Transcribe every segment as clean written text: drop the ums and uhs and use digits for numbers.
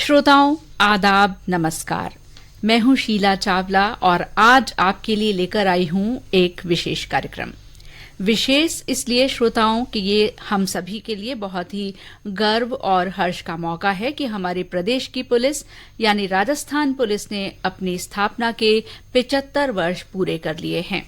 श्रोताओं, आदाब, नमस्कार। मैं हूं शीला चावला और आज आपके लिए लेकर आई हूं एक विशेष कार्यक्रम। विशेष इसलिए श्रोताओं कि ये हम सभी के लिए बहुत ही गर्व और हर्ष का मौका है कि हमारे प्रदेश की पुलिस यानी राजस्थान पुलिस ने अपनी स्थापना के 75 वर्ष पूरे कर लिए हैं।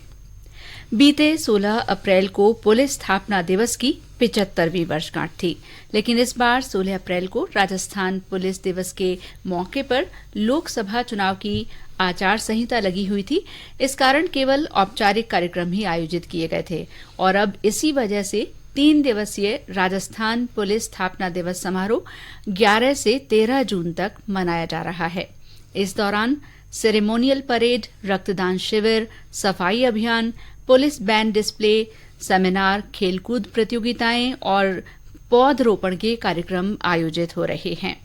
बीते 16 अप्रैल को पुलिस स्थापना दिवस की 75वीं वर्षगांठ थी, लेकिन इस बार 16 अप्रैल को राजस्थान पुलिस दिवस के मौके पर लोकसभा चुनाव की आचार संहिता लगी हुई थी। इस कारण केवल औपचारिक कार्यक्रम ही आयोजित किए गए थे और अब इसी वजह से 3 दिवसीय राजस्थान पुलिस स्थापना दिवस समारोह 11 से 13 जून तक मनाया जा रहा है। इस दौरान सेरेमोनियल परेड, रक्तदान शिविर, सफाई अभियान, पुलिस बैंड डिस्प्ले, सेमिनार, खेलकूद प्रतियोगिताएं और पौधरोपण के कार्यक्रम आयोजित हो रहे हैं।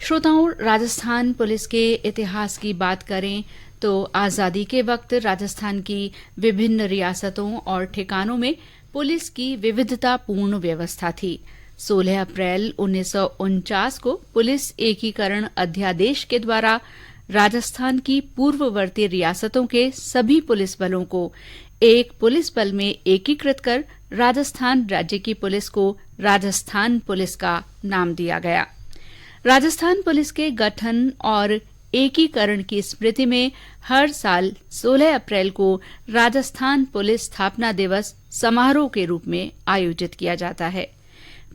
श्रोताओं, राजस्थान पुलिस के इतिहास की बात करें तो आजादी के वक्त राजस्थान की विभिन्न रियासतों और ठिकानों में पुलिस की विविधतापूर्ण व्यवस्था थी। 16 अप्रैल 1949 को पुलिस एकीकरण अध्यादेश के द्वारा राजस्थान की पूर्ववर्ती रियासतों के सभी पुलिस बलों को एक पुलिस बल में एकीकृत कर राजस्थान राज्य की पुलिस को राजस्थान पुलिस का नाम दिया गया। राजस्थान पुलिस के गठन और एकीकरण की स्मृति में हर साल 16 अप्रैल को राजस्थान पुलिस स्थापना दिवस समारोह के रूप में आयोजित किया जाता है।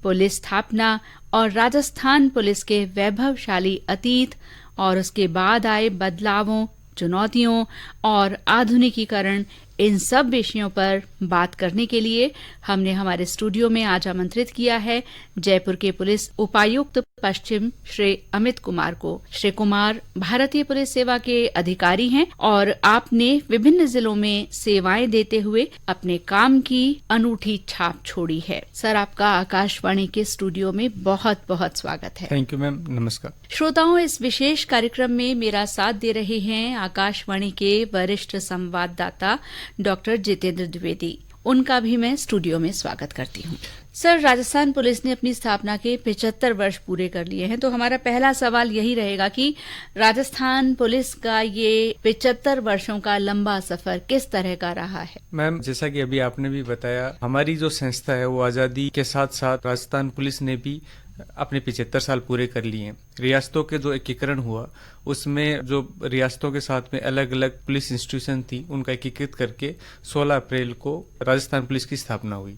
पुलिस स्थापना और राजस्थान पुलिस के वैभवशाली अतीत और उसके बाद आए बदलावों, चुनौतियों और आधुनिकीकरण, इन सब विषयों पर बात करने के लिए हमने हमारे स्टूडियो में आज आमंत्रित किया है जयपुर के पुलिस उपायुक्त पश्चिम श्री अमित कुमार को। श्री कुमार भारतीय पुलिस सेवा के अधिकारी हैं और आपने विभिन्न जिलों में सेवाएं देते हुए अपने काम की अनूठी छाप छोड़ी है। सर, आपका आकाशवाणी के स्टूडियो में बहुत बहुत स्वागत है। थैंक यू मैम, नमस्कार। श्रोताओं, इस विशेष कार्यक्रम में मेरा साथ दे रहे हैं आकाशवाणी के वरिष्ठ संवाददाता डॉक्टर जितेंद्र द्विवेदी। उनका भी मैं स्टूडियो में स्वागत करती हूँ। सर, राजस्थान पुलिस ने अपनी स्थापना के 75 वर्ष पूरे कर लिए हैं, तो हमारा पहला सवाल यही रहेगा कि राजस्थान पुलिस का ये 75 वर्षों का लंबा सफर किस तरह का रहा है? मैम, जैसा कि अभी आपने भी बताया, हमारी जो संस्था है वो आजादी के साथ साथ राजस्थान पुलिस ने भी अपने 75 साल पूरे कर लिए हैं। रियासतों के जो एकीकरण हुआ उसमें जो रियासतों के साथ में अलग अलग पुलिस इंस्टीट्यूशन थी उनका एकीकृत करके 16 अप्रैल को राजस्थान पुलिस की स्थापना हुई।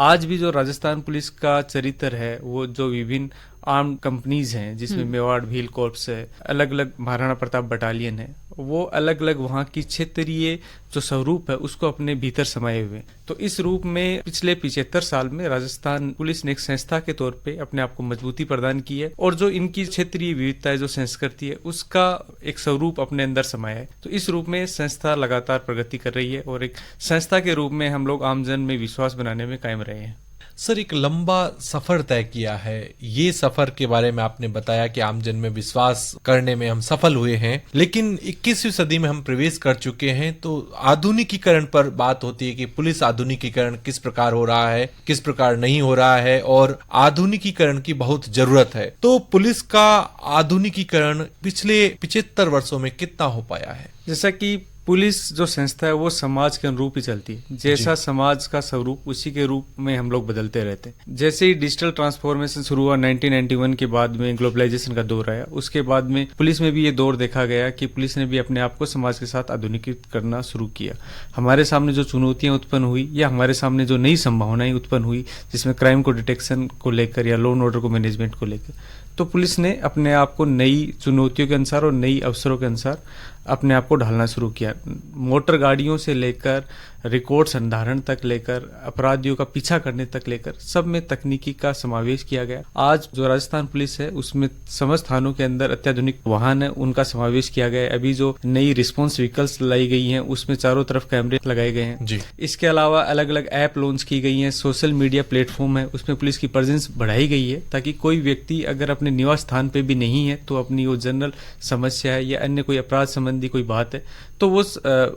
आज भी जो राजस्थान पुलिस का चरित्र है वो जो विभिन्न आर्म कंपनीज हैं जिसमें मेवाड़ भील कॉर्प्स है, अलग अलग महाराणा प्रताप बटालियन है, वो अलग अलग वहाँ की क्षेत्रीय जो स्वरूप है उसको अपने भीतर समाये हुए। तो इस रूप में पिछले 75 साल में राजस्थान पुलिस ने एक संस्था के तौर पे अपने आप को मजबूती प्रदान की है और जो इनकी क्षेत्रीय विविधता है, जो संस्कृति है, उसका एक स्वरूप अपने अंदर समाया है। तो इस रूप में संस्था लगातार प्रगति कर रही है और एक संस्था के रूप में हम लोग आमजन में विश्वास बनाने में कायम रहे हैं। सर, एक लंबा सफर तय किया है। ये सफर के बारे में आपने बताया कि आमजन में विश्वास करने में हम सफल हुए हैं, लेकिन 21वीं सदी में हम प्रवेश कर चुके हैं। तो आधुनिकीकरण पर बात होती है कि पुलिस आधुनिकीकरण किस प्रकार हो रहा है, किस प्रकार नहीं हो रहा है और आधुनिकीकरण की बहुत जरूरत है। तो पुलिस का आधुनिकीकरण पिछले 75 वर्षों में कितना हो पाया है? जैसा कि पुलिस जो संस्था है वो समाज के अनुरूप ही चलती है। जैसा समाज का स्वरूप उसी के रूप में हम लोग बदलते रहते हैं। जैसे ही डिजिटल ट्रांसफॉर्मेशन शुरू हुआ 1991 के बाद में, ग्लोबलाइजेशन का दौर आया, उसके बाद में पुलिस में भी ये दौर देखा गया कि पुलिस ने भी अपने आप को समाज के साथ आधुनिकीकृत करना शुरू किया। हमारे सामने जो चुनौतियां उत्पन्न हुई या हमारे सामने जो नई संभावनाएं उत्पन्न हुई, जिसमें क्राइम को डिटेक्शन को लेकर या लॉ एंड ऑर्डर को मैनेजमेंट को लेकर, तो पुलिस ने अपने आप को नई चुनौतियों के अनुसार और नई अवसरों के अनुसार अपने आप को ढालना शुरू किया। मोटर गाड़ियों से लेकर रिकॉर्ड संधारण तक लेकर अपराधियों का पीछा करने तक लेकर सब में तकनीकी का समावेश किया गया। आज जो राजस्थान पुलिस है उसमें समस्त थानों के अंदर अत्याधुनिक वाहन है, उनका समावेश किया गया है। अभी जो नई रिस्पांस व्हीकल्स लाई गई हैं उसमें चारों तरफ कैमरे लगाए गए हैं जी। इसके अलावा अलग अलग ऐप लॉन्च की गई हैं, सोशल मीडिया प्लेटफॉर्म है, उसमें पुलिस की प्रेजेंस बढ़ाई गई है ताकि कोई व्यक्ति अगर अपने निवास स्थान पे भी नहीं है तो अपनी वो जनरल समस्या है या अन्य कोई अपराध संबंधी कोई बात है तो वो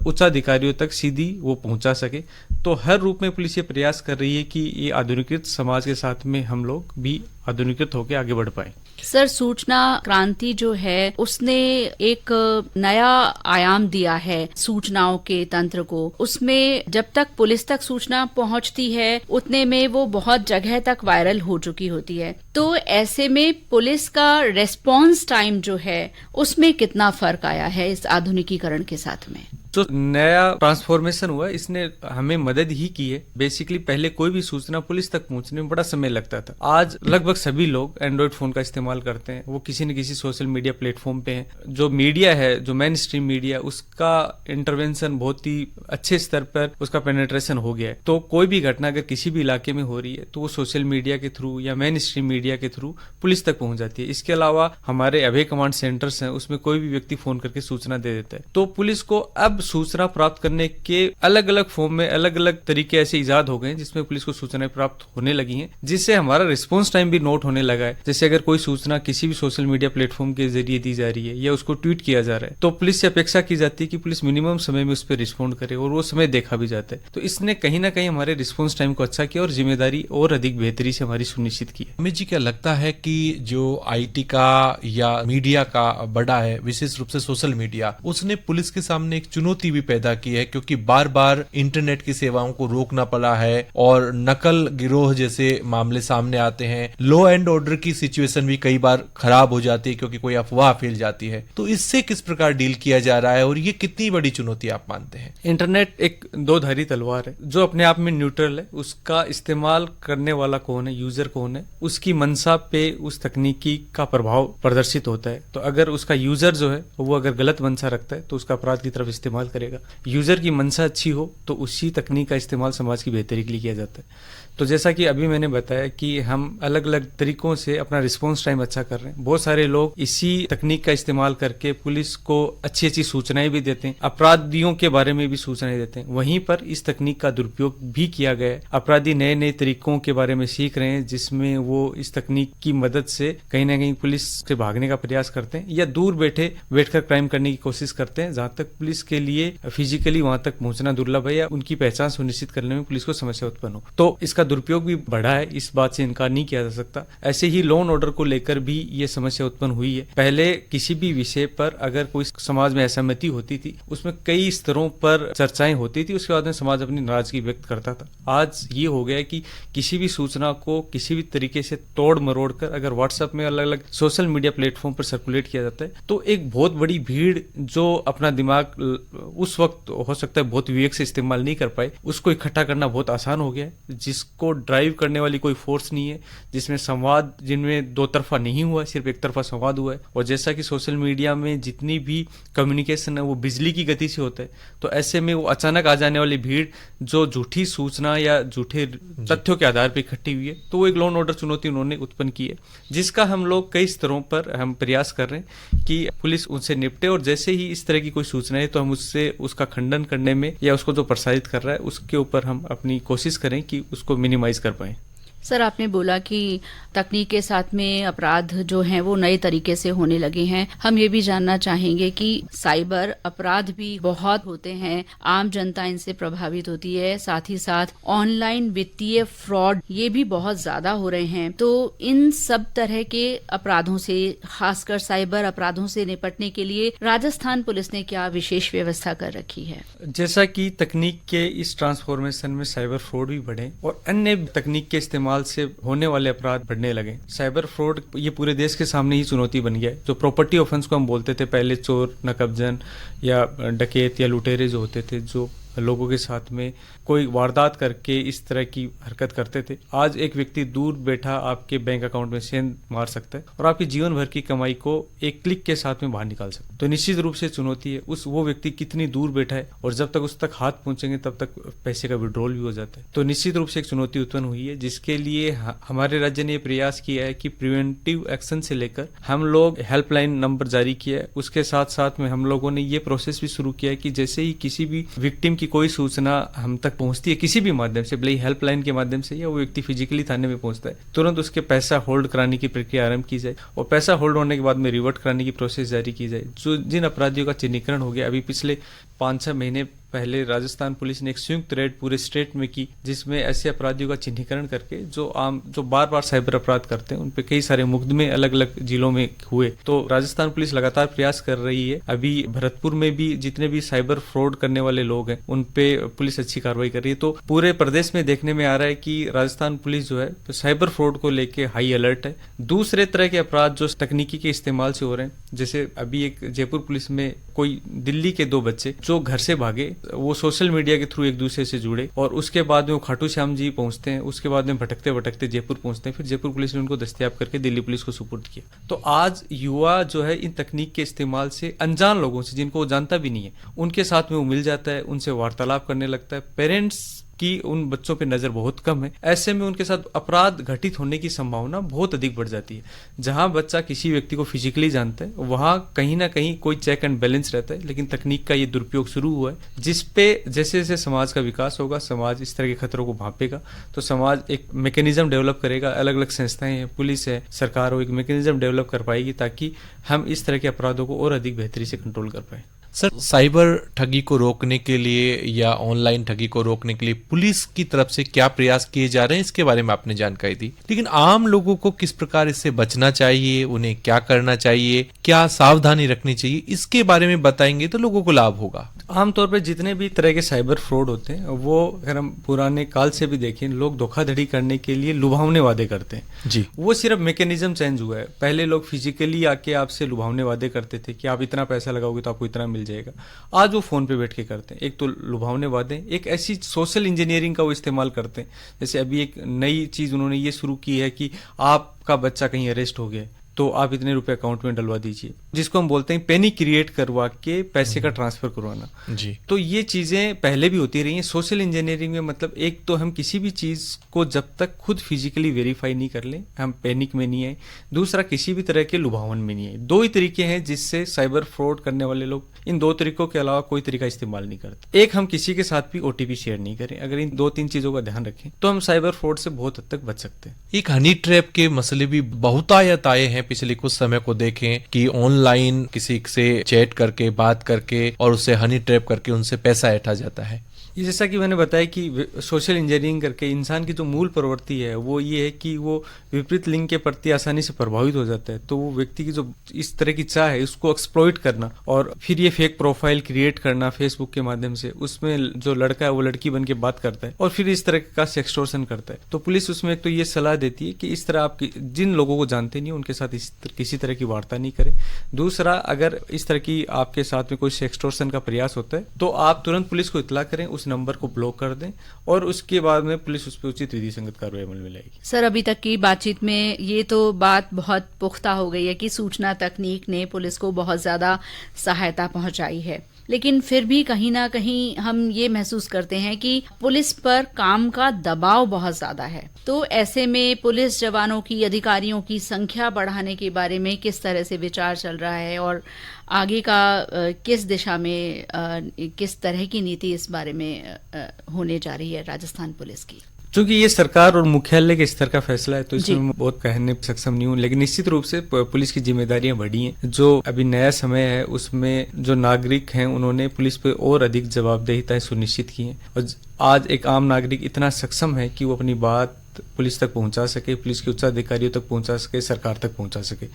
उच्च अधिकारियों तक सीधी वो पहुंचा सके। तो हर रूप में पुलिस ये प्रयास कर रही है कि ये आधुनिकृत समाज के साथ में हम लोग भी आधुनिकृत होकर आगे बढ़ पाए। सर, सूचना क्रांति जो है उसने एक नया आयाम दिया है सूचनाओं के तंत्र को। उसमें जब तक पुलिस तक सूचना पहुंचती है उतने में वो बहुत जगह तक वायरल हो चुकी होती है। तो ऐसे में पुलिस का रेस्पॉन्स टाइम जो है उसमें कितना फर्क आया है इस आधुनिकीकरण के साथ में? जो नया ट्रांसफॉर्मेशन हुआ इसने हमें मदद ही की है। बेसिकली पहले कोई भी सूचना पुलिस तक पहुंचने में बड़ा समय लगता था। आज लगभग सभी लोग एंड्रॉइड फोन का इस्तेमाल करते हैं, वो किसी न किसी सोशल मीडिया प्लेटफॉर्म पे हैं। जो मीडिया है, जो मेन स्ट्रीम मीडिया, उसका इंटरवेंशन बहुत ही अच्छे स्तर पर उसका पेनिट्रेशन हो गया है। तो कोई भी घटना अगर किसी भी इलाके में हो रही है तो वो सोशल मीडिया के थ्रू या मेन स्ट्रीम मीडिया के थ्रू पुलिस तक पहुंच जाती है। इसके अलावा हमारे अभय कमांड सेंटर्स हैं, उसमें कोई भी व्यक्ति फोन करके सूचना दे देता है। तो पुलिस को अब सूचना प्राप्त करने के अलग अलग फॉर्म में अलग अलग तरीके ऐसे इजाद हो गए हैं जिसमें पुलिस को सूचनाएं प्राप्त होने लगी हैं, जिससे हमारा रिस्पांस टाइम भी नोट होने लगा है। जैसे अगर कोई सूचना किसी भी सोशल मीडिया प्लेटफॉर्म के जरिए दी जा रही है या उसको ट्वीट किया जा रहा है तो पुलिस से अपेक्षा की जाती है कि पुलिस मिनिमम समय में उस पर रिस्पॉन्ड करे, और वो समय देखा भी जाता है। तो इसने कहीं ना कहीं हमारे रिस्पॉन्स टाइम को अच्छा किया और जिम्मेदारी और अधिक बेहतरी से हमारी सुनिश्चित की है। अमित जी, क्या लगता है कि जो आईटी का या मीडिया का बड़ा है, विशेष रूप से सोशल मीडिया, उसने पुलिस के सामने एक चुनौती भी पैदा की है, क्योंकि बार बार इंटरनेट की सेवाओं को रोकना पड़ा है और नकल गिरोह जैसे मामले सामने आते हैं। लॉ एंड ऑर्डर की सिचुएशन भी कई बार खराब हो जाती है क्योंकि कोई अफवाह फैल जाती है। तो इससे किस प्रकार डील किया जा रहा है और ये कितनी बड़ी चुनौती आप मानते हैं? इंटरनेट एक दो धारी तलवार है जो अपने आप में न्यूट्रल है। उसका इस्तेमाल करने वाला कौन है, यूजर कौन है, उसकी मंशा पे उस तकनीकी का प्रभाव प्रदर्शित होता है। तो अगर उसका यूजर जो है वो अगर गलत मंशा रखता है तो उसका अपराध की तरफ इस्तेमाल करेगा। यूजर की मंशा अच्छी हो तो उसी तकनीक का इस्तेमाल समाज की बेहतरी के लिए किया जाता है। तो जैसा कि अभी मैंने बताया कि हम अलग अलग तरीकों से अपना रिस्पांस टाइम अच्छा कर रहे हैं। बहुत सारे लोग इसी तकनीक का इस्तेमाल करके पुलिस को अच्छी अच्छी सूचनाएं भी देते हैं, अपराधियों के बारे में भी सूचनाएं देते हैं। वहीं पर इस तकनीक का दुरुपयोग भी किया गया है। अपराधी नए नए तरीकों के बारे में सीख रहे हैं जिसमें वो इस तकनीक की मदद से कहीं ना कहीं पुलिस से भागने का प्रयास करते हैं या दूर बैठकर क्राइम करने की कोशिश करते हैं, जहां तक पुलिस के लिए फिजिकली वहां तक पहुंचना दुर्लभ है या उनकी पहचान सुनिश्चित करने में पुलिस को समस्या उत्पन्न हो। तो इसका दुरुपयोग भी बढ़ा है, इस बात से इनकार नहीं किया जा सकता। ऐसे ही लॉ एंड ऑर्डर को लेकर भी ये समस्या उत्पन्न हुई है। पहले किसी भी विषय पर अगर कोई समाज में असहमति होती थी उसमें कई स्तरों पर चर्चाएं होती थी, उसके बाद में समाज अपनी नाराजगी व्यक्त करता था। आज ये हो गया है कि किसी भी सूचना को किसी भी तरीके से तोड़ मरोड़ कर अगर व्हाट्सएप में अलग अलग सोशल मीडिया प्लेटफॉर्म पर सर्कुलेट किया जाता है तो एक बहुत बड़ी भीड़ जो अपना दिमाग उस वक्त हो सकता है बहुत विवेक से इस्तेमाल नहीं कर पाए, उसको इकट्ठा करना बहुत आसान हो गया है। जिसको ड्राइव करने वाली कोई फोर्स नहीं है, जिसमें संवाद जिनमें दो तरफा नहीं हुआ, सिर्फ एक तरफा संवाद हुआ है। और जैसा कि सोशल मीडिया में जितनी भी कम्युनिकेशन है वो बिजली की गति से होता है, तो ऐसे में वो अचानक आ जाने वाली भीड़ जो झूठी सूचना या झूठे तथ्यों के आधार पर इकट्ठी हुई है, तो वो एक लॉ एंड ऑर्डर चुनौती उन्होंने उत्पन्न की है, जिसका हम लोग कई स्तरों पर हम प्रयास कर रहे हैं कि पुलिस उनसे निपटे। और जैसे ही इस तरह की कोई सूचना है तो हम उससे उसका खंडन करने में या उसको जो प्रसारित कर रहा है उसके ऊपर हम अपनी कोशिश करें कि उसको मिनिमाइज कर पाएं। सर, आपने बोला कि तकनीक के साथ में अपराध जो हैं वो नए तरीके से होने लगे हैं। हम ये भी जानना चाहेंगे कि साइबर अपराध भी बहुत होते हैं, आम जनता इनसे प्रभावित होती है, साथ ही साथ ऑनलाइन वित्तीय फ्रॉड ये भी बहुत ज्यादा हो रहे हैं। तो इन सब तरह के अपराधों से, खासकर साइबर अपराधों से निपटने के लिए राजस्थान पुलिस ने क्या विशेष व्यवस्था कर रखी है? जैसा कि तकनीक के इस ट्रांसफॉर्मेशन में साइबर फ्रॉड भी बढ़े और अन्य तकनीक के इस्तेमाल से होने वाले अपराध बढ़ने लगे। साइबर फ्रॉड ये पूरे देश के सामने ही चुनौती बन गया है। जो प्रॉपर्टी ऑफेंस को हम बोलते थे पहले, चोर, नकबजन या डकैत या लुटेरे जो होते थे, जो लोगों के साथ में कोई वारदात करके इस तरह की हरकत करते थे, आज एक व्यक्ति दूर बैठा आपके बैंक अकाउंट में सेंध मार सकता है और आपकी जीवन भर की कमाई को एक क्लिक के साथ में बाहर निकाल सकता है। तो निश्चित रूप से चुनौती है। वो व्यक्ति कितनी दूर बैठा है और जब तक उस तक हाथ पहुंचेंगे तब तक पैसे का विड्रॉल भी हो जाता है। तो निश्चित रूप से एक चुनौती उत्पन्न हुई है, जिसके लिए हमारे राज्य ने प्रयास किया है कि प्रिवेंटिव एक्शन से लेकर हम लोग हेल्पलाइन नंबर जारी किया है। उसके साथ साथ में हम लोगों ने ये प्रोसेस भी शुरू किया है कि जैसे ही किसी भी विक्टिम की कोई सूचना हम तक पहुंचती है किसी भी माध्यम से, भले ही हेल्पलाइन के माध्यम से या वो व्यक्ति फिजिकली थाने में पहुंचता है, तुरंत उसके पैसा होल्ड कराने की प्रक्रिया आरंभ की जाए और पैसा होल्ड होने के बाद में रिवर्ट कराने की प्रोसेस जारी की जाए। जो जिन अपराधियों का चिन्हीकरण हो गया, अभी पिछले 5-6 महीने पहले राजस्थान पुलिस ने एक संयुक्त रेड पूरे स्टेट में की, जिसमें ऐसे अपराधियों का चिन्हीकरण करके जो बार बार साइबर अपराध करते हैं उन पे कई सारे मुकदमे अलग अलग जिलों में हुए। तो राजस्थान पुलिस लगातार प्रयास कर रही है। अभी भरतपुर में भी जितने भी साइबर फ्रॉड करने वाले लोग हैं उन पे पुलिस अच्छी कार्रवाई कर रही है। तो पूरे प्रदेश में देखने में आ रहा है कि राजस्थान पुलिस जो है तो साइबर फ्रॉड को लेके हाई अलर्ट है। दूसरे तरह के अपराध जो तकनीकी के इस्तेमाल से हो रहे हैं, जैसे अभी एक जयपुर पुलिस में कोई दिल्ली के 2 बच्चे जो घर से भागे, वो सोशल मीडिया के थ्रू एक दूसरे से जुड़े और उसके बाद में वो खाटू श्याम जी पहुंचते हैं, उसके बाद में भटकते भटकते जयपुर पहुंचते हैं, फिर जयपुर पुलिस ने उनको दस्तयाब करके दिल्ली पुलिस को सुपुर्द किया। तो आज युवा जो है इन तकनीक के इस्तेमाल से अनजान लोगों से, जिनको वो जानता भी नहीं है, उनके साथ में वो मिल जाता है, उनसे वार्तालाप करने लगता है। पेरेंट्स कि उन बच्चों पे नजर बहुत कम है, ऐसे में उनके साथ अपराध घटित होने की संभावना बहुत अधिक बढ़ जाती है। जहां बच्चा किसी व्यक्ति को फिजिकली जानता है वहां कहीं ना कहीं कोई चेक एंड बैलेंस रहता है, लेकिन तकनीक का ये दुरुपयोग शुरू हुआ है, जिसपे जैसे जैसे समाज का विकास होगा, समाज इस तरह के खतरों को भांपेगा, तो समाज एक मैकेनिज्म डेवलप करेगा। अलग अलग संस्थाएं हैं, पुलिस है, सरकार हो, एक मैकेनिज्म डेवलप कर पाएगी ताकि हम इस तरह के अपराधों को और अधिक बेहतरी से कंट्रोल कर पाए। सर, साइबर ठगी को रोकने के लिए या ऑनलाइन ठगी को रोकने के लिए पुलिस की तरफ से क्या प्रयास किए जा रहे हैं, इसके बारे में आपने जानकारी दी, लेकिन आम लोगों को किस प्रकार इससे बचना चाहिए, उन्हें क्या करना चाहिए, क्या सावधानी रखनी चाहिए, इसके बारे में बताएंगे तो लोगों को लाभ होगा। आमतौर पर जितने भी तरह के साइबर फ्रॉड होते हैं वो अगर हम पुराने काल से भी देखें, लोग धोखाधड़ी करने के लिए लुभावने वादे करते हैं जी। वो सिर्फ मैकेनिज्म चेंज हुआ है। पहले लोग फिजिकली आके आपसे लुभावने वादे करते थे कि आप इतना पैसा लगाओगे तो आपको इतना मिल जाएगा। आज वो फोन पे बैठ के करते हैं। एक तो लुभावने वादे, एक ऐसी सोशल इंजीनियरिंग का वो इस्तेमाल करते हैं। जैसे अभी एक नई चीज उन्होंने ये शुरू की है कि आपका बच्चा कहीं अरेस्ट हो गया तो आप इतने रुपए अकाउंट में डलवा दीजिए, जिसको हम बोलते हैं पैनिक क्रिएट करवा के पैसे का ट्रांसफर करवाना जी। तो ये चीजें पहले भी होती रही हैं। सोशल इंजीनियरिंग में मतलब एक तो हम किसी भी चीज को जब तक खुद फिजिकली वेरीफाई नहीं कर लें हम पैनिक में नहीं आए, दूसरा किसी भी तरह के लुभावन में नहीं आए। 2 ही तरीके हैं जिससे साइबर फ्रॉड करने वाले लोग इन 2 तरीकों के अलावा कोई तरीका इस्तेमाल नहीं करते। एक, हम किसी के साथ भी ओटीपी शेयर नहीं करें। अगर इन 2-3 चीजों का ध्यान रखें तो हम साइबर फ्रॉड से बहुत हद तक बच सकते हैं। एक हनी ट्रैप के मसले भी बहुतायत आए हैं पिछले कुछ समय को देखें कि ऑनलाइन किसी से चैट करके बात करके और उससे हनी ट्रैप करके उनसे पैसा ऐंठा जाता है। ये जैसा कि मैंने बताया कि सोशल इंजीनियरिंग करके इंसान की जो मूल प्रवृत्ति है वो ये है कि वो विपरीत लिंग के प्रति आसानी से प्रभावित हो जाता है। तो वो व्यक्ति की जो इस तरह की चाह है उसको एक्सप्लॉइट करना और फिर ये फेक प्रोफाइल क्रिएट करना फेसबुक के माध्यम से, उसमें जो लड़का है वो लड़की बन के बात करता है और फिर इस तरह का सेक्सटोर्शन करता है। तो पुलिस उसमें एक तो ये सलाह देती है कि इस तरह आप जिन लोगों को जानते नहीं उनके साथ किसी तरह की वार्ता नहीं करें। दूसरा, अगर इस तरह की आपके साथ में कोई सेक्सटोर्शन का प्रयास होता है तो आप तुरंत पुलिस को इत्तला करें, उस नंबर को ब्लॉक कर दें और उसके बाद में पुलिस उस पर उचित विधि संगत कार्रवाई अमल में लाएगी। सर, अभी तक की बातचीत में ये तो बात बहुत पुख्ता हो गई है कि सूचना तकनीक ने पुलिस को बहुत ज्यादा सहायता पहुंचाई है, लेकिन फिर भी कहीं ना कहीं हम ये महसूस करते हैं कि पुलिस पर काम का दबाव बहुत ज्यादा है। तो ऐसे में पुलिस जवानों की, अधिकारियों की संख्या बढ़ाने के बारे में किस तरह से विचार चल रहा है और आगे का किस दिशा में किस तरह की नीति इस बारे में होने जा रही है राजस्थान पुलिस की? चूंकि ये सरकार और मुख्यालय के स्तर का फैसला है तो इसमें मैं बहुत कहने सक्षम नहीं हूँ, लेकिन निश्चित रूप से पुलिस की जिम्मेदारियां बढ़ी हैं। जो अभी नया समय है उसमें जो नागरिक हैं उन्होंने पुलिस पे और अधिक जवाबदेहिताएं सुनिश्चित की हैं और आज एक आम नागरिक इतना सक्षम है कि वो अपनी बात पुलिस तक पहुंचा सके, पुलिस के उच्चाधिकारियों तक पहुंचा सके, सरकार तक पहुंचा सके।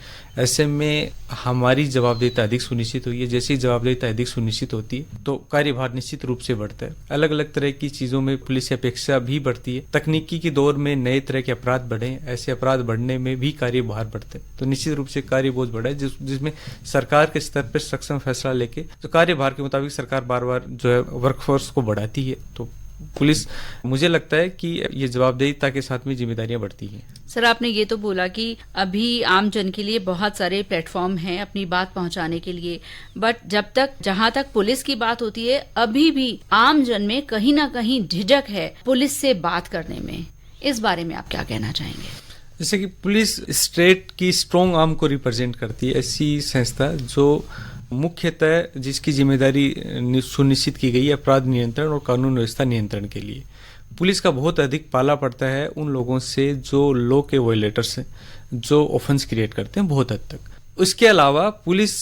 ऐसे में हमारी जवाबदेहिता अधिक सुनिश्चित हुई है। जैसे ही जवाबदेहिता अधिक सुनिश्चित होती है तो कार्यभार निश्चित रूप से बढ़ता है। अलग अलग तरह की चीजों में पुलिस की अपेक्षा भी बढ़ती है। तकनीकी के दौर में नए तरह के अपराध बढ़े, ऐसे अपराध बढ़ने में भी कार्यभार बढ़ते हैं। तो निश्चित रूप से कार्य बोझ बढ़ा है जिसमें सरकार के स्तर पर सक्षम फैसला लेके तो कार्यभार के मुताबिक सरकार बार बार जो है वर्कफोर्स को बढ़ाती है। तो पुलिस, मुझे लगता है कि ये जवाबदेहिता के साथ में जिम्मेदारियां बढ़ती हैं। सर, आपने ये तो बोला कि अभी आम जन के लिए बहुत सारे प्लेटफॉर्म हैं अपनी बात पहुंचाने के लिए, बट जहां तक पुलिस की बात होती है अभी भी आम जन में कहीं ना कहीं झिझक है पुलिस से बात करने में। इस बारे में आप क्या कहना चाहेंगे? जैसे कि पुलिस स्टेट की स्ट्रॉन्ग आर्म को रिप्रेजेंट करती है, ऐसी संस्था जो मुख्यतः जिसकी जिम्मेदारी सुनिश्चित की गई है अपराध नियंत्रण और कानून व्यवस्था नियंत्रण के लिए। पुलिस का बहुत अधिक पाला पड़ता है उन लोगों से जो लॉ के वायलेटर्स हैं, जो ऑफेंस क्रिएट करते हैं बहुत हद तक। उसके अलावा पुलिस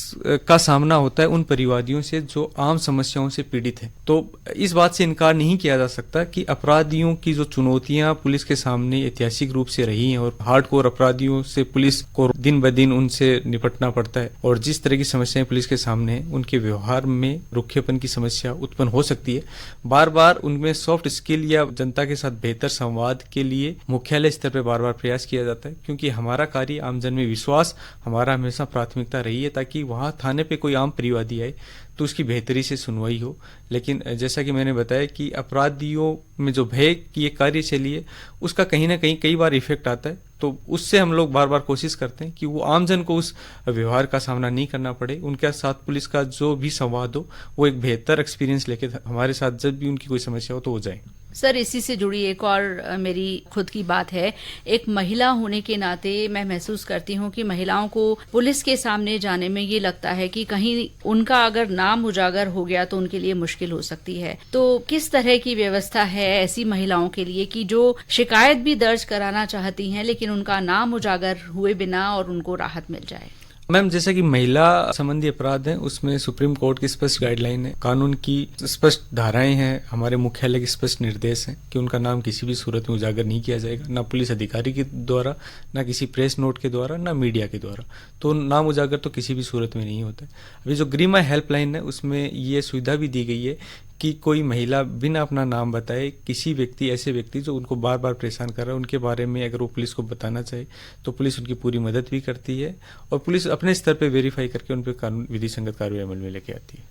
का सामना होता है उन परिवादियों से जो आम समस्याओं से पीड़ित हैं। तो इस बात से इनकार नहीं किया जा सकता कि अपराधियों की जो चुनौतियां पुलिस के सामने ऐतिहासिक रूप से रही हैं और हार्डकोर अपराधियों से पुलिस को दिन ब दिन उनसे निपटना पड़ता है, और जिस तरह की समस्याएं पुलिस के सामने हैं उनके व्यवहार में रुखेपन की समस्या उत्पन्न हो सकती है। बार बार उनमें सॉफ्ट स्किल या जनता के साथ बेहतर संवाद के लिए मुख्यालय स्तर पर बार बार प्रयास किया जाता है, क्योंकि हमारा कार्य आमजन में विश्वास हमारा हमेशा प्राथमिकता रही है, ताकि वहां थाने पे कोई आम परिवादी आए तो उसकी बेहतरी से सुनवाई हो। लेकिन जैसा कि मैंने बताया कि अपराधियों में जो भय की ये कार्यशैली है उसका कहीं ना कहीं कई बार इफेक्ट आता है, तो उससे हम लोग बार बार कोशिश करते हैं कि वो आमजन को उस व्यवहार का सामना नहीं करना पड़े। उनके साथ पुलिस का जो भी संवाद हो वो एक बेहतर एक्सपीरियंस लेके हमारे साथ जब भी उनकी कोई समस्या हो तो हो जाए। सर, इसी से जुड़ी एक और मेरी खुद की बात है। एक महिला होने के नाते मैं महसूस करती हूँ कि महिलाओं को पुलिस के सामने जाने में ये लगता है कि कहीं उनका अगर नाम उजागर हो गया तो उनके लिए मुश्किल हो सकती है। तो किस तरह की व्यवस्था है ऐसी महिलाओं के लिए कि जो शिकायत भी दर्ज कराना चाहती हैं लेकिन उनका नाम उजागर हुए बिना और उनको राहत मिल जाए? मैम, जैसा कि महिला संबंधी अपराध हैं उसमें सुप्रीम कोर्ट की स्पष्ट गाइडलाइन है, कानून की स्पष्ट धाराएं हैं, हमारे मुख्यालय के स्पष्ट निर्देश हैं कि उनका नाम किसी भी सूरत में उजागर नहीं किया जाएगा, ना पुलिस अधिकारी के द्वारा, ना किसी प्रेस नोट के द्वारा, ना मीडिया के द्वारा। तो नाम उजागर तो किसी भी सूरत में नहीं होता है। अभी जो गरिमा हेल्पलाइन है उसमें ये सुविधा भी दी गई है कि कोई महिला बिना अपना नाम बताए किसी व्यक्ति, ऐसे व्यक्ति जो उनको बार बार परेशान कर रहा है, उनके बारे में अगर वो पुलिस को बताना चाहे तो पुलिस उनकी पूरी मदद भी करती है, और पुलिस अपने स्तर पे वेरीफाई करके उन पर कानून विधि संगत कार्रवाई अमल में लेके आती है।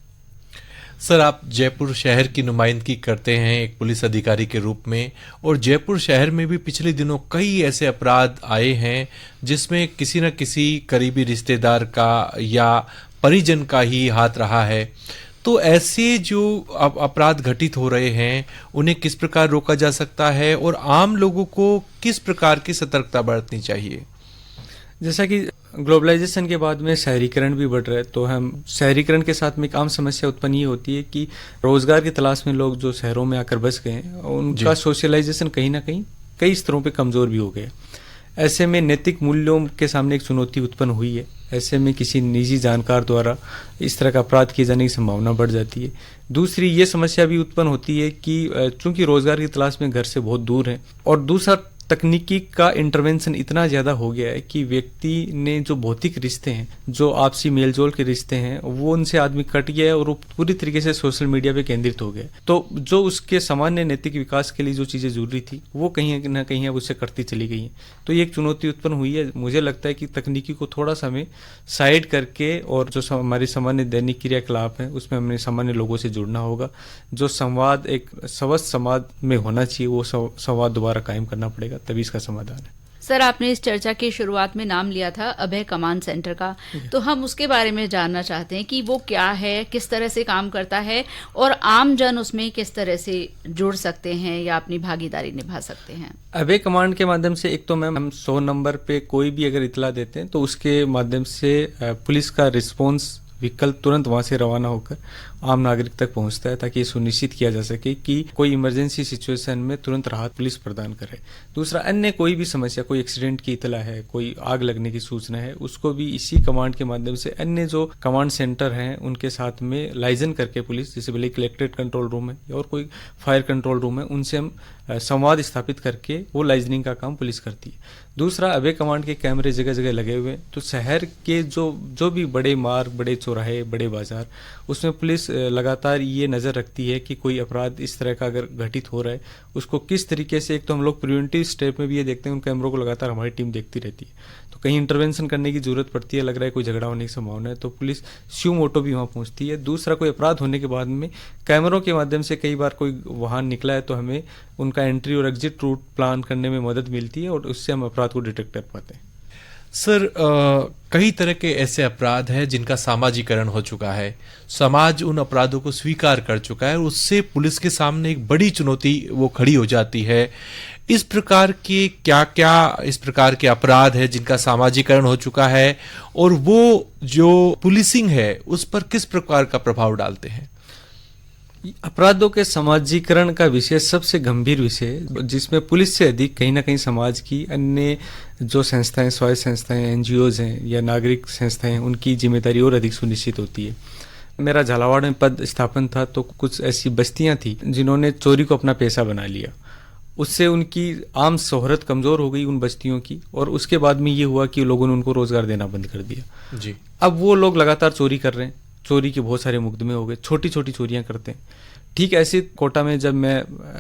सर, आप जयपुर शहर की नुमाइंदगी करते हैं एक पुलिस अधिकारी के रूप में, और जयपुर शहर में भी पिछले दिनों कई ऐसे अपराध आए हैं जिसमें किसी न किसी करीबी रिश्तेदार का या परिजन का ही हाथ रहा है। तो ऐसे जो अपराध घटित हो रहे हैं उन्हें किस प्रकार रोका जा सकता है और आम लोगों को किस प्रकार की सतर्कता बरतनी चाहिए? जैसा कि ग्लोबलाइजेशन के बाद में शहरीकरण भी बढ़ रहा है, तो हम शहरीकरण के साथ में एक आम समस्या उत्पन्न ये होती है कि रोजगार की तलाश में लोग जो शहरों में आकर बस गए हैं उनका सोशलाइजेशन कहीं ना कहीं कई स्तरों पे कमजोर भी हो गया। ऐसे में नैतिक मूल्यों के सामने एक चुनौती उत्पन्न हुई है। ऐसे में किसी निजी जानकार द्वारा इस तरह का अपराध किए जाने की संभावना बढ़ जाती है। दूसरी ये समस्या भी उत्पन्न होती है कि चूंकि रोजगार की तलाश में घर से बहुत दूर है, और दूसरा तकनीकी का इंटरवेंशन इतना ज्यादा हो गया है कि व्यक्ति ने जो भौतिक रिश्ते हैं, जो आपसी मेलजोल के रिश्ते हैं, वो उनसे आदमी कट गया है और वो पूरी तरीके से सोशल मीडिया पे केंद्रित हो गया। तो जो उसके सामान्य नैतिक विकास के लिए जो चीजें जरूरी थी वो कहीं ना कहीं अब उससे कटती चली गई हैं। तो ये एक चुनौती उत्पन्न हुई है। मुझे लगता है कि तकनीकी को थोड़ा सा हमें साइड करके और जो हमारी सामान्य दैनिक क्रियाकलाप है उसमें हमें सामान्य लोगों से जुड़ना होगा। जो संवाद एक स्वस्थ समाज में होना चाहिए वो संवाद दोबारा कायम करना पड़ेगा, तभी इसका समाधान है। सर, आपने इस चर्चा की शुरुआत में नाम लिया था अभय कमांड सेंटर का, तो हम उसके बारे में जानना चाहते हैं कि वो क्या है, किस तरह से काम करता है और आम जन उसमें किस तरह से जुड़ सकते हैं या अपनी भागीदारी निभा सकते हैं। अभय कमांड के माध्यम से एक तो मैम हम 100 नंबर पे कोई भी अगर इतला देते हैं तो उसके माध्यम से पुलिस का रिस्पॉन्स विकल्प तुरंत वहां से रवाना होकर आम नागरिक तक पहुंचता है, ताकि ये सुनिश्चित किया जा सके कि कोई इमरजेंसी सिचुएशन में तुरंत राहत पुलिस प्रदान करे। दूसरा, अन्य कोई भी समस्या, कोई एक्सीडेंट की इतला है, कोई आग लगने की सूचना है, उसको भी इसी कमांड के माध्यम से अन्य जो कमांड सेंटर हैं उनके साथ में लाइजन करके पुलिस, जैसे भले कलेक्ट्रेट कंट्रोल रूम है और कोई फायर कंट्रोल रूम है, उनसे हम संवाद स्थापित करके वो लाइजनिंग का काम पुलिस करती है। दूसरा, अभय कमांड के कैमरे जगह जगह लगे हुए हैं, तो शहर के जो भी बड़े मार्ग, बड़े चौराहे, बड़े बाजार, उसमें पुलिस लगातार ये नजर रखती है कि कोई अपराध इस तरह का अगर घटित हो रहा है उसको किस तरीके से, एक तो हम लोग प्रिवेंटिव स्टेप में भी ये देखते हैं, उन कैमरों को लगातार हमारी टीम देखती रहती है। तो कहीं इंटरवेंशन करने की जरूरत पड़ती है, लग रहा है कोई झगड़ा होने की संभावना है, तो पुलिस स्यू मोटो भी वहां पहुंचती है। दूसरा, कोई अपराध होने के बाद में कैमरों के माध्यम से कई बार कोई वाहन निकला है तो हमें उनका एंट्री और एग्जिट रूट प्लान करने में मदद मिलती है और उससे हम अपराध को डिटेक्ट कर पाते हैं। सर, कई तरह के ऐसे अपराध हैं जिनका सामाजिकरण हो चुका है, समाज उन अपराधों को स्वीकार कर चुका है, उससे पुलिस के सामने एक बड़ी चुनौती वो खड़ी हो जाती है। इस प्रकार के क्या इस प्रकार के अपराध है जिनका सामाजिकरण हो चुका है और वो जो पुलिसिंग है उस पर किस प्रकार का प्रभाव डालते हैं? अपराधों के समाजीकरण का विषय सबसे गंभीर विषय है, जिसमें पुलिस से अधिक कहीं ना कहीं समाज की अन्य जो संस्थाएं, स्वायत्त संस्थाएं, एनजीओज हैं या नागरिक संस्थाएं हैं, उनकी जिम्मेदारी और अधिक सुनिश्चित होती है। मेरा झालावाड़ में पद स्थापन था तो कुछ ऐसी बस्तियां थी जिन्होंने चोरी को अपना पेशा बना लिया। उससे उनकी आम शोहरत कमजोर हो गई उन बस्तियों की, और उसके बाद में ये हुआ कि लोगों ने उनको रोजगार देना बंद कर दिया जी। अब वो लोग लगातार चोरी कर रहे हैं, चोरी के बहुत सारे मुकदमे हो गए, छोटी छोटी चोरियां करते हैं। ठीक ऐसे कोटा में जब मैं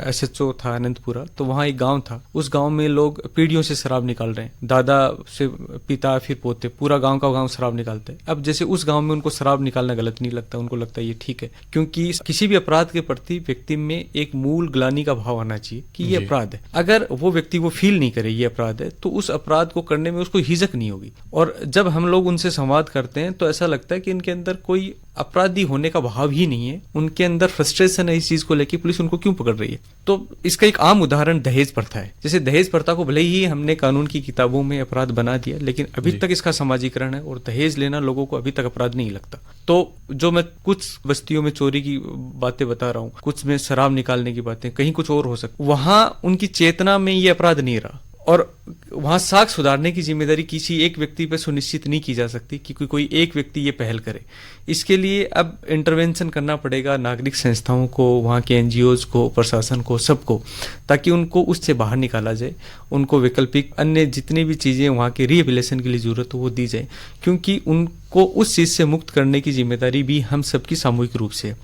एसएचओ था अनंतपुरा, तो वहाँ एक गांव था, उस गांव में लोग पीढ़ियों से शराब निकाल रहे हैं, दादा से पिता फिर पोते, पूरा गांव का गांव शराब निकालते हैं। अब जैसे उस गांव में उनको शराब निकालना गलत नहीं लगता, उनको लगता है ये ठीक है, क्योंकि किसी भी अपराध के प्रति व्यक्ति में एक मूल ग्लानि का भाव आना चाहिए कि ये अपराध है। अगर वो व्यक्ति वो फील नहीं करे ये अपराध है, तो उस अपराध को करने में उसको हिचक नहीं होगी। और जब हम लोग उनसे संवाद करते हैं तो ऐसा लगता है कि इनके अंदर कोई अपराधी होने का भाव ही नहीं है, उनके अंदर फ्रस्ट्रेशन है इस चीज को लेकर, पुलिस उनको क्यों पकड़ रही है। तो इसका एक आम उदाहरण दहेज प्रथा है। जैसे दहेज प्रथा को भले ही हमने कानून की किताबों में अपराध बना दिया, लेकिन अभी तक इसका समाजीकरण है और दहेज लेना लोगों को अभी तक अपराध नहीं लगता। तो जो मैं कुछ बस्तियों में चोरी की बातें बता रहा हूँ, कुछ में शराब निकालने की बातें, कहीं कुछ और हो सकता, वहां उनकी चेतना में ये अपराध नहीं रहा, और वहां साख सुधारने की जिम्मेदारी किसी एक व्यक्ति पर सुनिश्चित नहीं की जा सकती कि कोई एक व्यक्ति ये पहल करे। इसके लिए अब इंटरवेंशन करना पड़ेगा नागरिक संस्थाओं को, वहाँ के एनजीओज को, प्रशासन को, सबको, ताकि उनको उससे बाहर निकाला जाए, उनको वैकल्पिक अन्य जितनी भी चीजें वहाँ के रिहेबिलिटेशन के लिए जरूरत हो वो दी जाए, क्योंकि उनको उस चीज से मुक्त करने की जिम्मेदारी भी हम सबकी सामूहिक रूप से है।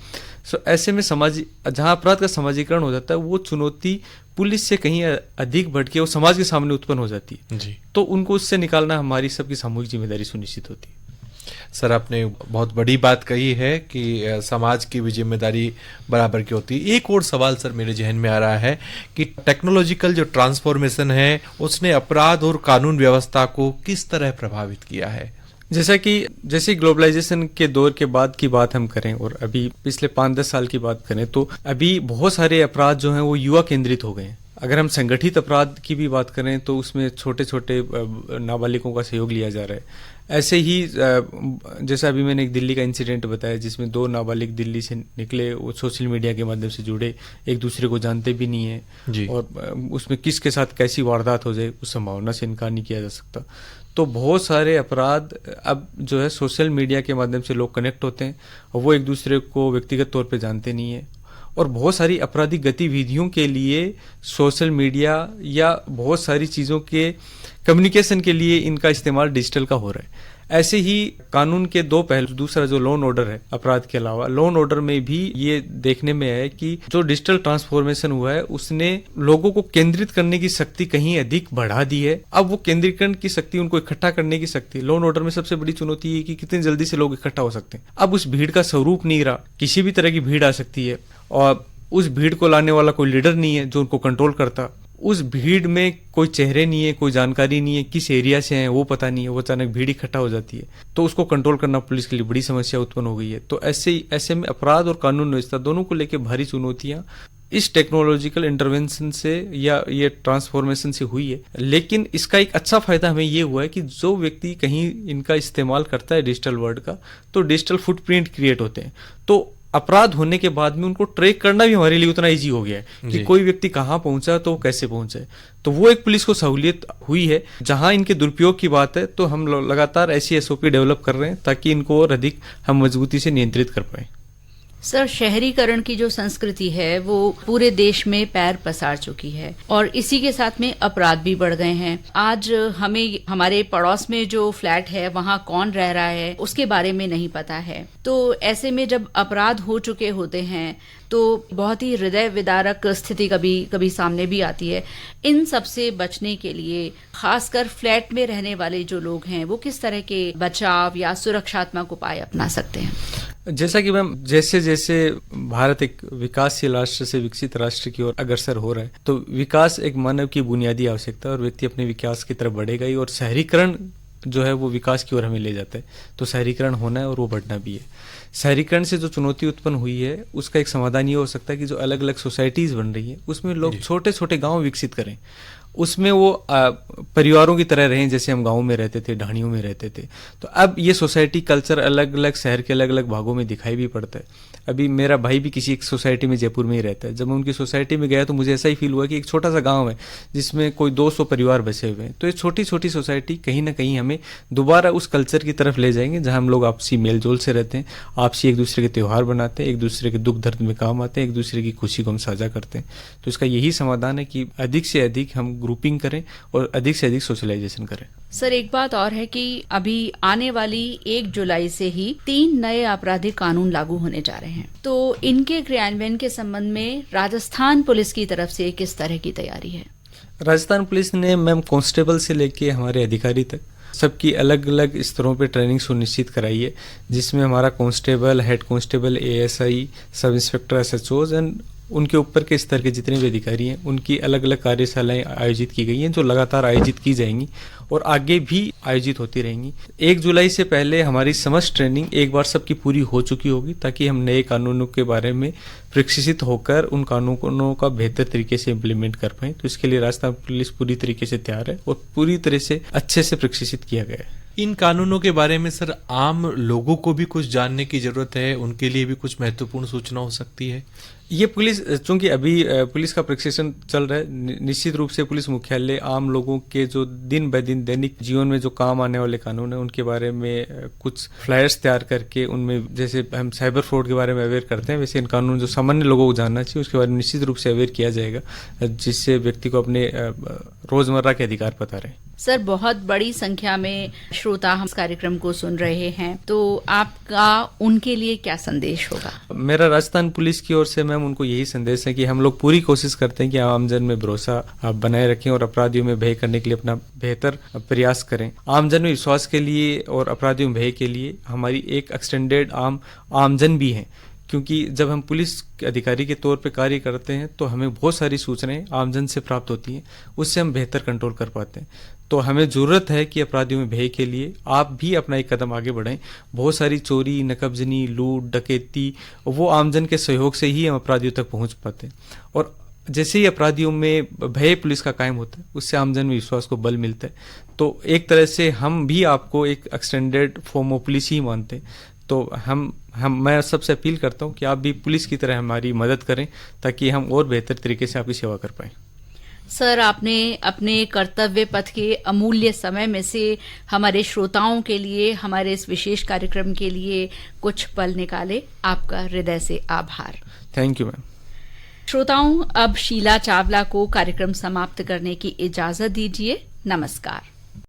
ऐसे में जहाँ अपराध का समाजीकरण हो जाता है, वो चुनौती पुलिस से कहीं अधिक बढ़ के वो समाज के सामने उत्पन्न हो जाती है जी। तो उनको उससे निकालना हमारी सबकी सामूहिक जिम्मेदारी सुनिश्चित होती है। सर, आपने बहुत बड़ी बात कही है कि समाज की भी जिम्मेदारी बराबर की होती है। एक और सवाल सर मेरे जहन में आ रहा है कि टेक्नोलॉजिकल जो ट्रांसफॉर्मेशन है उसने अपराध और कानून व्यवस्था को किस तरह प्रभावित किया है। जैसे ग्लोबलाइजेशन के दौर के बाद की बात हम करें और अभी पिछले 5-10 साल की बात करें, तो अभी बहुत सारे अपराध जो हैं वो युवा केंद्रित हो गए हैं। अगर हम संगठित अपराध की भी बात करें तो उसमें छोटे छोटे नाबालिगों का सहयोग लिया जा रहा है। ऐसे ही जैसा अभी मैंने एक दिल्ली का इंसिडेंट बताया जिसमें 2 नाबालिग दिल्ली से निकले, वो सोशल मीडिया के माध्यम से जुड़े, एक दूसरे को जानते भी नहीं है, और उसमें किसके साथ कैसी वारदात हो जाए उस संभावना से इनकार नहीं किया जा सकता। तो बहुत सारे अपराध अब जो है सोशल मीडिया के माध्यम से लोग कनेक्ट होते हैं और वो एक दूसरे को व्यक्तिगत तौर पे जानते नहीं है, और बहुत सारी आपराधिक गतिविधियों के लिए सोशल मीडिया या बहुत सारी चीज़ों के कम्युनिकेशन के लिए इनका इस्तेमाल डिजिटल का हो रहा है। ऐसे ही कानून के 2 पहलू, दूसरा जो लॉ एंड ऑर्डर है अपराध के अलावा, लॉ एंड ऑर्डर में भी ये देखने में है कि जो डिजिटल ट्रांसफॉर्मेशन हुआ है उसने लोगों को केंद्रित करने की शक्ति कहीं अधिक बढ़ा दी है। अब वो केंद्रीकरण की शक्ति, उनको इकट्ठा करने की शक्ति, लॉ एंड ऑर्डर में सबसे बड़ी चुनौती है कि कितनी जल्दी से लोग इकट्ठा हो सकते हैं। अब उस भीड़ का स्वरूप नहीं रहा, किसी भी तरह की भीड़ आ सकती है और उस भीड़ को लाने वाला कोई लीडर नहीं है जो उनको कंट्रोल करता। उस भीड़ में कोई चेहरे नहीं है, कोई जानकारी नहीं है, किस एरिया से हैं वो पता नहीं है, वो अचानक भीड़ इकट्ठा हो जाती है, तो उसको कंट्रोल करना पुलिस के लिए बड़ी समस्या उत्पन्न हो गई है। तो ऐसे में अपराध और कानून व्यवस्था दोनों को लेकर भारी चुनौतियां इस टेक्नोलॉजिकल इंटरवेंशन से या ये ट्रांसफॉर्मेशन से हुई है। लेकिन इसका एक अच्छा फायदा हमें ये हुआ है कि जो व्यक्ति कहीं इनका इस्तेमाल करता है डिजिटल वर्ल्ड का, तो डिजिटल फुटप्रिंट क्रिएट होते हैं, तो अपराध होने के बाद में उनको ट्रैक करना भी हमारे लिए उतना इजी हो गया है कि कोई व्यक्ति कहाँ पहुंचा तो कैसे पहुंचा है। तो वो एक पुलिस को सहूलियत हुई है। जहां इनके दुरुपयोग की बात है तो हम लगातार ऐसी एसओपी डेवलप कर रहे हैं ताकि इनको और अधिक हम मजबूती से नियंत्रित कर पाए। सर, शहरीकरण की जो संस्कृति है वो पूरे देश में पैर पसार चुकी है और इसी के साथ में अपराध भी बढ़ गए हैं। आज हमें हमारे पड़ोस में जो फ्लैट है वहाँ कौन रह रहा है उसके बारे में नहीं पता है। तो ऐसे में जब अपराध हो चुके होते हैं तो बहुत ही हृदय विदारक स्थिति कभी सामने भी आती है। इन सब से बचने के लिए खासकर फ्लैट में रहने वाले जो लोग हैं वो किस तरह के बचाव या सुरक्षात्मक उपाय अपना सकते हैं? जैसा कि मैम, जैसे जैसे भारत एक विकासशील राष्ट्र से विकसित राष्ट्र की ओर अग्रसर हो रहा है, तो विकास एक मानव की बुनियादी आवश्यकता है और व्यक्ति अपने विकास की तरफ बढ़ेगा ही, और शहरीकरण जो है वो विकास की ओर हमें ले जाता है। तो शहरीकरण होना है और वो बढ़ना भी है। शहरीकरण से जो चुनौती उत्पन्न हुई है उसका एक समाधान ये हो सकता है कि जो अलग अलग सोसाइटीज बन रही है उसमें लोग छोटे छोटे गांव विकसित करें उसमें वो परिवारों की तरह रहे जैसे हम गाँव में रहते थे, ढाणियों में रहते थे। तो अब ये सोसाइटी कल्चर अलग अलग शहर के अलग अलग भागों में दिखाई भी पड़ता है। अभी मेरा भाई भी किसी एक सोसाइटी में जयपुर में ही रहता है। जब मैं उनकी सोसाइटी में गया तो मुझे ऐसा ही फील हुआ कि एक छोटा सा गांव है जिसमें कोई 200 परिवार बसे हुए हैं। तो ये छोटी छोटी सोसाइटी कहीं ना कहीं हमें दोबारा उस कल्चर की तरफ ले जाएंगे जहां हम लोग आपसी मेल जोल से रहते हैं, आपसी एक दूसरे के त्यौहार बनाते हैं, एक दूसरे के दुख दर्द में काम आते हैं, एक दूसरे की खुशी को हम साझा करते हैं। तो इसका यही समाधान है कि अधिक से अधिक हम ग्रुपिंग करें और अधिक से अधिक सोशलाइजेशन करें। सर, एक बात और है कि अभी आने वाली 1 जुलाई से ही 3 नए आपराधिक कानून लागू होने जा रहे हैं। तो इनके क्रियान्वयन के संबंध में राजस्थान पुलिस की तरफ से किस तरह की तैयारी है? राजस्थान पुलिस ने मैम कांस्टेबल से लेके हमारे अधिकारी तक सबकी अलग अलग स्तरों पे ट्रेनिंग सुनिश्चित कराई है, जिसमें हमारा constable, head constable, ASI, sub inspector, SHOs and उनके ऊपर के स्तर के जितने भी अधिकारी हैं उनकी अलग अलग कार्यशालाएं आयोजित की गई हैं, जो लगातार आयोजित की जाएंगी और आगे भी आयोजित होती रहेंगी। 1 जुलाई से पहले हमारी समस्त ट्रेनिंग एक बार सबकी पूरी हो चुकी होगी, ताकि हम नए कानूनों के बारे में प्रशिक्षित होकर उन कानूनों का बेहतर तरीके से इम्प्लीमेंट कर पाएं। तो इसके लिए राजस्थान पुलिस पूरी तरीके से तैयार है और पूरी तरह से अच्छे से प्रशिक्षित किया गया है। इन कानूनों के बारे में सर आम लोगों को भी कुछ जानने की जरूरत है, उनके लिए भी कुछ महत्वपूर्ण सूचना हो सकती है। ये पुलिस, चूंकि अभी पुलिस का प्रशिक्षण चल रहा है, निश्चित रूप से पुलिस मुख्यालय आम लोगों के जो दिन ब दिन दैनिक जीवन में जो काम आने वाले कानून है उनके बारे में कुछ फ्लायर्स तैयार करके उनमें, जैसे हम साइबर फ्रॉड के बारे में अवेयर करते हैं, वैसे इन कानून जो सामान्य लोगों को जानना चाहिए उसके बारे में निश्चित रूप से अवेयर किया जाएगा, जिससे व्यक्ति को अपने रोजमर्रा के अधिकार पता रहे। सर, बहुत बड़ी संख्या में श्रोता हम इस कार्यक्रम को सुन रहे हैं, तो आपका उनके लिए क्या संदेश होगा? मेरा राजस्थान पुलिस की ओर से मैम उनको यही संदेश है कि हम लोग पूरी कोशिश करते हैं कि आमजन में भरोसा बनाए रखें और अपराधियों में भय करने के लिए अपना बेहतर प्रयास करें। आमजन में विश्वास के लिए और अपराधियों में भय के लिए हमारी एक एक्सटेंडेड आमजन भी है, क्योंकि जब हम पुलिस अधिकारी के तौर पे कार्य करते हैं तो हमें बहुत सारी सूचनाएं आमजन से प्राप्त होती हैं, उससे हम बेहतर कंट्रोल कर पाते हैं। तो हमें जरूरत है कि अपराधियों में भय के लिए आप भी अपना एक कदम आगे बढ़ें। बहुत सारी चोरी, नकबजनी, लूट, डकैती, वो आमजन के सहयोग से ही हम अपराधियों तक पहुंच पाते हैं। और जैसे ही अपराधियों में भय पुलिस का कायम होता है, उससे आमजन में विश्वास को बल मिलता है। तो एक तरह से हम भी आपको एक एक्सटेंडेड फॉर्म ऑफ पुलिस ही मानते हैं। तो मैं सबसे अपील करता हूं कि आप भी पुलिस की तरह हमारी मदद करें, ताकि हम और बेहतर तरीके से आपकी सेवा कर पाएं। सर, आपने अपने कर्तव्य पथ के अमूल्य समय में से हमारे श्रोताओं के लिए, हमारे इस विशेष कार्यक्रम के लिए कुछ पल निकाले। आपका हृदय से आभार। Thank you ma'am. श्रोताओं, अब शीला चावला को कार्यक्रम समाप्त करने की इजाजत दीजिए। नमस्कार।